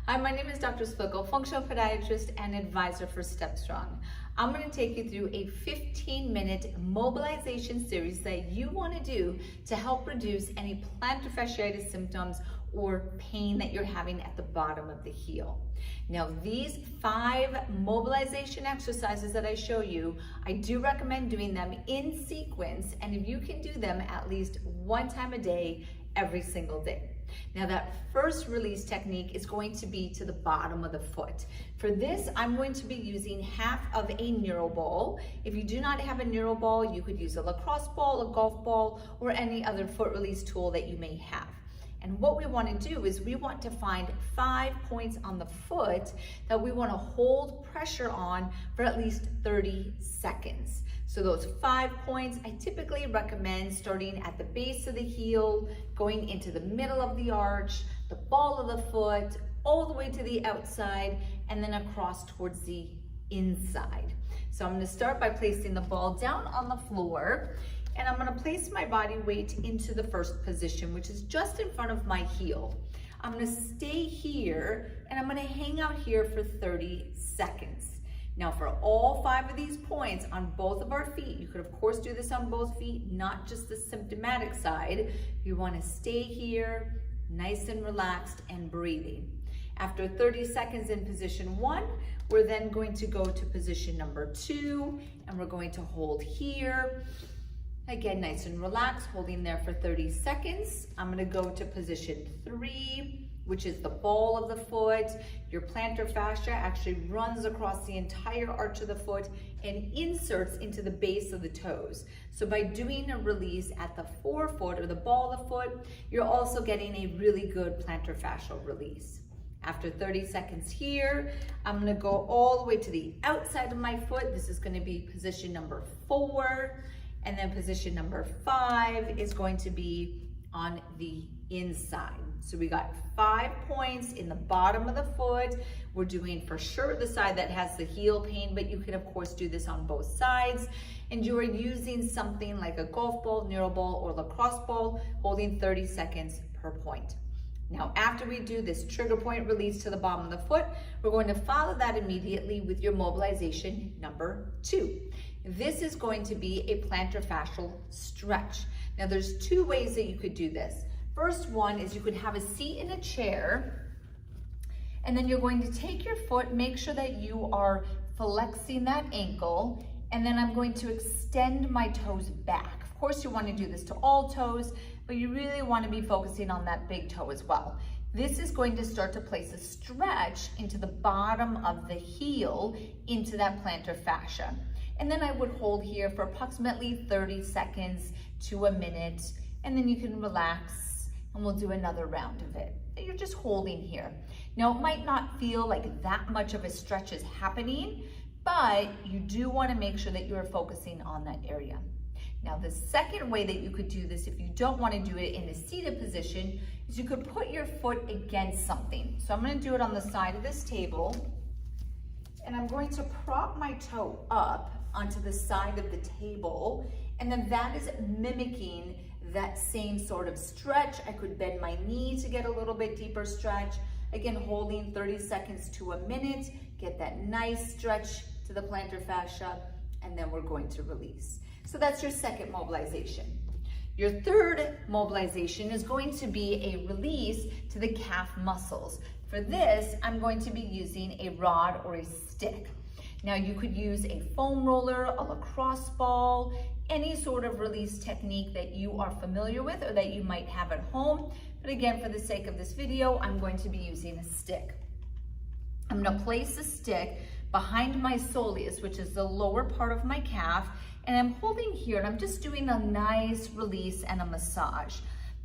Hi, my name is Dr. Spickle, functional podiatrist and advisor for StepStrong. I'm going to take you through a 15-minute mobilization series that you want to do to help reduce any plantar fasciitis symptoms or pain that you're having at the bottom of the heel. Now, these 5 mobilization exercises that I show you, I do recommend doing them in sequence, and if you can do them at least 1 time a day, every single day. Now, that first release technique is going to be to the bottom of the foot. For this, I'm going to be using half of a neuro ball. If you do not have a neuro ball, you could use a lacrosse ball, a golf ball, or any other foot release tool that you may have. And what we want to do is we want to find 5 points on the foot that we want to hold pressure on for at least 30 seconds. So those 5 points, I typically recommend starting at the base of the heel, going into the middle of the arch, the ball of the foot, all the way to the outside, and then across towards the inside. So I'm going to start by placing the ball down on the floor, and I'm going to place my body weight into the first position, which is just in front of my heel. I'm going to stay here, and I'm going to hang out here for 30 seconds. Now, for all 5 of these points on both of our feet, you could of course do this on both feet, not just the symptomatic side. You want to stay here, nice and relaxed and breathing. After 30 seconds in position 1, we're then going to go to position number 2, and we're going to hold here. Again, nice and relaxed, holding there for 30 seconds. I'm going to go to position 3, which is the ball of the foot. Your plantar fascia actually runs across the entire arch of the foot and inserts into the base of the toes. So by doing a release at the forefoot or the ball of the foot, you're also getting a really good plantar fascial release. After 30 seconds here, I'm going to go all the way to the outside of my foot. This is going to be position number 4. And then position number 5 is going to be on the inside. So we got 5 points in the bottom of the foot. We're doing for sure the side that has the heel pain, but you can of course do this on both sides. And you are using something like a golf ball, neuro ball, or lacrosse ball, holding 30 seconds per point. Now, after we do this trigger point release to the bottom of the foot, we're going to follow that immediately with your mobilization number 2. This is going to be a plantar fascial stretch. Now, there's 2 ways that you could do this. First one is you could have a seat in a chair, and then you're going to take your foot, make sure that you are flexing that ankle, and then I'm going to extend my toes back. Of course, you want to do this to all toes, but you really want to be focusing on that big toe as well. This is going to start to place a stretch into the bottom of the heel into that plantar fascia. And then I would hold here for approximately 30 seconds to a minute, and then you can relax, and we'll do another round of it. You're just holding here. Now, it might not feel like that much of a stretch is happening, but you do want to make sure that you are focusing on that area. Now, the second way that you could do this, if you don't want to do it in a seated position, is you could put your foot against something. So I'm going to do it on the side of this table, and I'm going to prop my toe up onto the side of the table, and then that is mimicking that same sort of stretch. I could bend my knee to get a little bit deeper stretch. Again, holding 30 seconds to a minute, get that nice stretch to the plantar fascia, and then we're going to release. So that's your second mobilization. Your third mobilization is going to be a release to the calf muscles. For this, I'm going to be using a rod or a stick. Now, you could use a foam roller, a lacrosse ball, any sort of release technique that you are familiar with or that you might have at home. But again, for the sake of this video, I'm going to be using a stick. I'm going to place the stick behind my soleus, which is the lower part of my calf, and I'm holding here, and I'm just doing a nice release and a massage.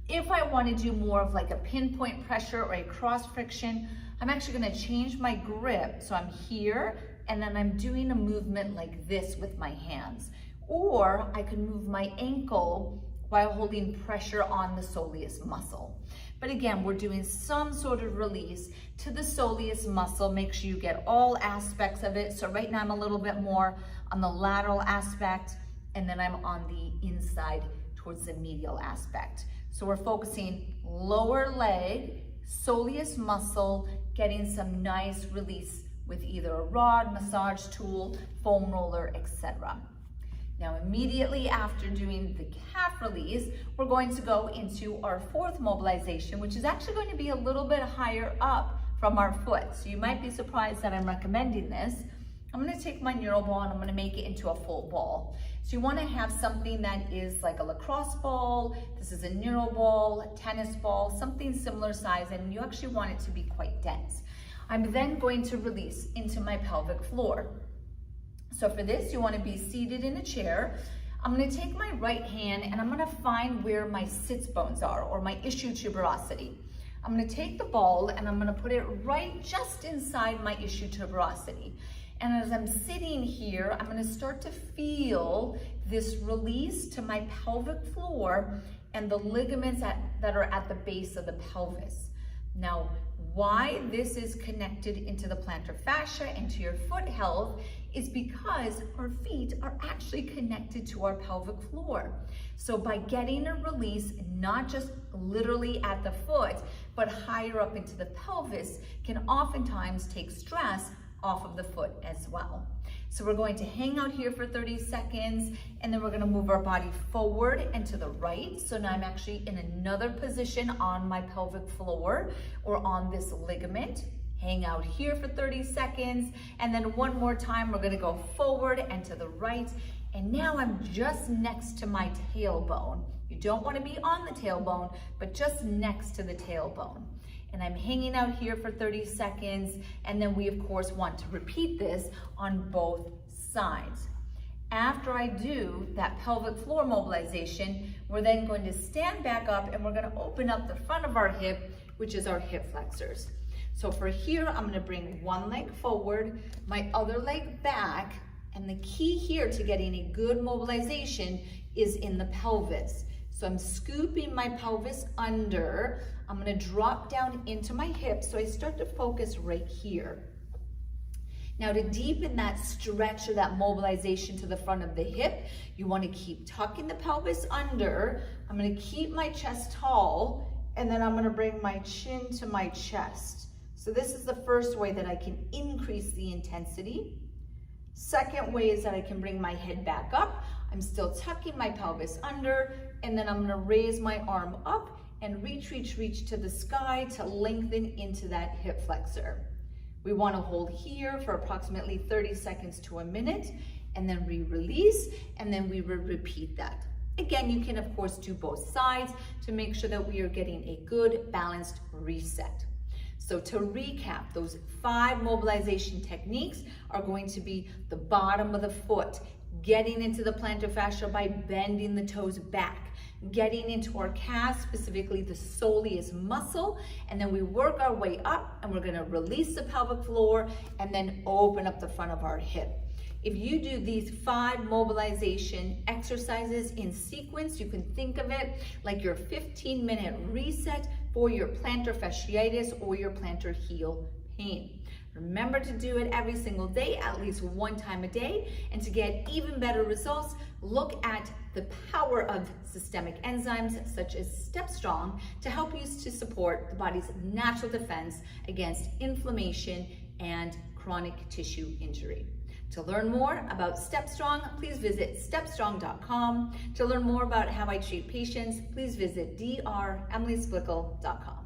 If I want to do more of like a pinpoint pressure or a cross friction, I'm actually going to change my grip. So I'm here, and then I'm doing a movement like this with my hands. Or I can move my ankle while holding pressure on the soleus muscle. But again, we're doing some sort of release to the soleus muscle. Make sure you get all aspects of it. So right now I'm a little bit more on the lateral aspect, and then I'm on the inside towards the medial aspect. So we're focusing lower leg, soleus muscle, getting some nice release with either a rod, massage tool, foam roller, etc. Now, immediately after doing the calf release, we're going to go into our fourth mobilization, which is actually going to be a little bit higher up from our foot. So you might be surprised that I'm recommending this. I'm going to take my neural ball and I'm going to make it into a full ball. So you want to have something that is like a lacrosse ball. This is a neural ball, a tennis ball, something similar size, and you actually want it to be quite dense. I'm then going to release into my pelvic floor. So for this, you want to be seated in a chair. I'm going to take my right hand and I'm going to find where my sits bones are, or my ischial tuberosity. I'm going to take the ball and I'm going to put it right just inside my ischial tuberosity. And as I'm sitting here, I'm going to start to feel this release to my pelvic floor and the ligaments that are at the base of the pelvis. Now, why this is connected into the plantar fascia and to your foot health is because our feet are actually connected to our pelvic floor. So by getting a release, not just literally at the foot, but higher up into the pelvis, can oftentimes take stress off of the foot as well. So we're going to hang out here for 30 seconds, and then we're going to move our body forward and to the right. So now I'm actually in another position on my pelvic floor or on this ligament. Hang out here for 30 seconds, and then one more time we're going to go forward and to the right. And now I'm just next to my tailbone. You don't want to be on the tailbone, but just next to the tailbone. And I'm hanging out here for 30 seconds, and then we of course want to repeat this on both sides. After I do that pelvic floor mobilization, we're then going to stand back up and we're going to open up the front of our hip, which is our hip flexors. So for here, I'm going to bring one leg forward, my other leg back, and the key here to getting a good mobilization is in the pelvis. So I'm scooping my pelvis under. I'm going to drop down into my hips, so I start to focus right here. Now, to deepen that stretch or that mobilization to the front of the hip, you want to keep tucking the pelvis under. I'm going to keep my chest tall, and then I'm going to bring my chin to my chest. So this is the first way that I can increase the intensity. Second way is that I can bring my head back up. I'm still tucking my pelvis under, and then I'm going to raise my arm up and reach to the sky to lengthen into that hip flexor. We want to hold here for approximately 30 seconds to a minute, and then we release, and then we repeat that. Again, you can of course do both sides to make sure that we are getting a good balanced reset. So to recap, those 5 mobilization techniques are going to be the bottom of the foot, getting into the plantar fascia by bending the toes back, getting into our calves, specifically the soleus muscle, and then we work our way up and we're going to release the pelvic floor and then open up the front of our hip. If you do these 5 mobilization exercises in sequence, you can think of it like your 15-minute reset for your plantar fasciitis or your plantar heel pain. Remember to do it every single day, at least 1 time a day. And to get even better results, look at the power of systemic enzymes such as Step Strong to help you to support the body's natural defense against inflammation and chronic tissue injury. To learn more about Step Strong, please visit stepstrong.com. To learn more about how I treat patients, please visit dremilysplickel.com.